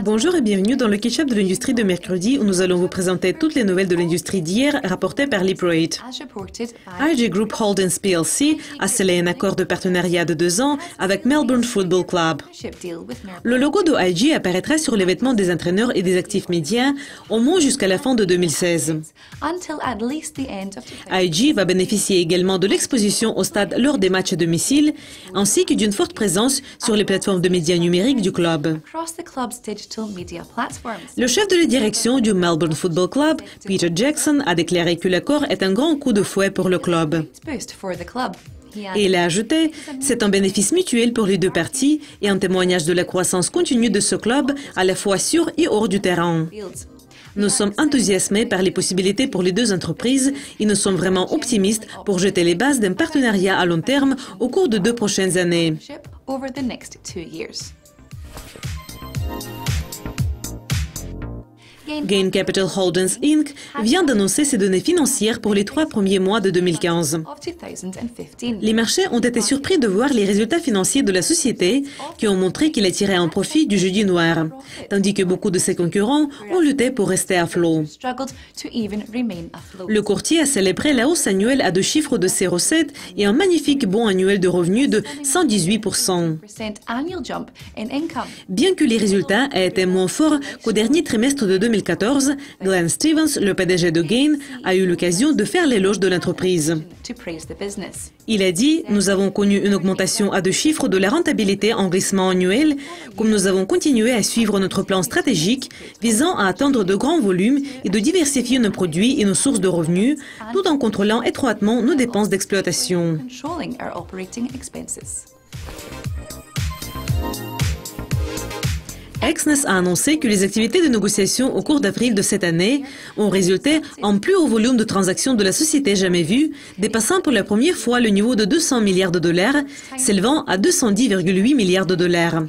Bonjour et bienvenue dans le Catch-up de l'industrie de mercredi où nous allons vous présenter toutes les nouvelles de l'industrie d'hier rapportées par Leap8. IG Group Holdings plc a scellé un accord de partenariat de 2 ans avec Melbourne Football Club. Le logo de IG apparaîtra sur les vêtements des entraîneurs et des actifs médias au moins jusqu'à la fin de 2016. IG va bénéficier également de l'exposition au stade lors des matchs à domicile ainsi que d'une forte présence sur les plateformes de médias numériques du club. Le chef de la direction du Melbourne Football Club, Peter Jackson, a déclaré que l'accord est un grand coup de fouet pour le club. Et il a ajouté, c'est un bénéfice mutuel pour les deux parties et un témoignage de la croissance continue de ce club à la fois sur et hors du terrain. Nous sommes enthousiasmés par les possibilités pour les deux entreprises et nous sommes vraiment optimistes pour jeter les bases d'un partenariat à long terme au cours de 2 prochaines années. Gain Capital Holdings Inc. vient d'annoncer ses données financières pour les 3 premiers mois de 2015. Les marchés ont été surpris de voir les résultats financiers de la société qui ont montré qu'il a tiré un profit du jeudi noir, tandis que beaucoup de ses concurrents ont lutté pour rester à flot. Le courtier a célébré la hausse annuelle à 2 chiffres de ses recettes et un magnifique bond annuel de revenus de 118%. Bien que les résultats aient été moins forts qu'au dernier trimestre de 2014, Glenn Stevens, le PDG de Gain, a eu l'occasion de faire l'éloge de l'entreprise. Il a dit « Nous avons connu une augmentation à 2 chiffres de la rentabilité en glissement annuel, comme nous avons continué à suivre notre plan stratégique visant à atteindre de grands volumes et de diversifier nos produits et nos sources de revenus, tout en contrôlant étroitement nos dépenses d'exploitation. » Exness a annoncé que les activités de négociation au cours d'avril de cette année ont résulté en plus haut volume de transactions de la société jamais vu, dépassant pour la première fois le niveau de 200 milliards de dollars, s'élevant à 210,8 milliards de dollars.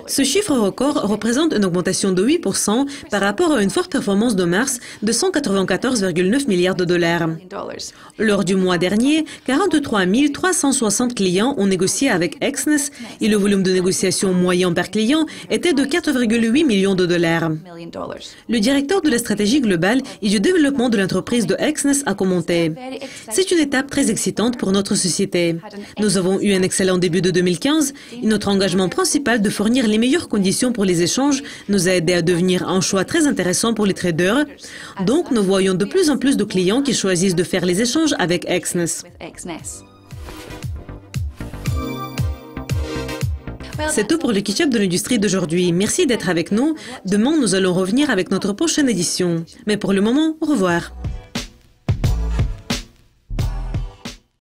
Ce chiffre record représente une augmentation de 8% par rapport à une forte performance de mars de 194,9 milliards de dollars. Lors du mois dernier, 43 360 clients ont négocié avec Exness et le volume de négociation moyen par client était de 4,8 millions de dollars. Le directeur de la stratégie globale et du développement de l'entreprise de Exness a commenté « C'est une étape très excitante pour notre société. Nous avons eu un excellent début de 2015 et notre engagement principal de fournir les meilleures conditions pour les échanges nous a aidé à devenir un choix très intéressant pour les traders. Donc, nous voyons de plus en plus de clients qui choisissent de faire les échanges avec Exness. » C'est tout pour le Catch-up de l'industrie d'aujourd'hui. Merci d'être avec nous. Demain, nous allons revenir avec notre prochaine édition. Mais pour le moment, au revoir.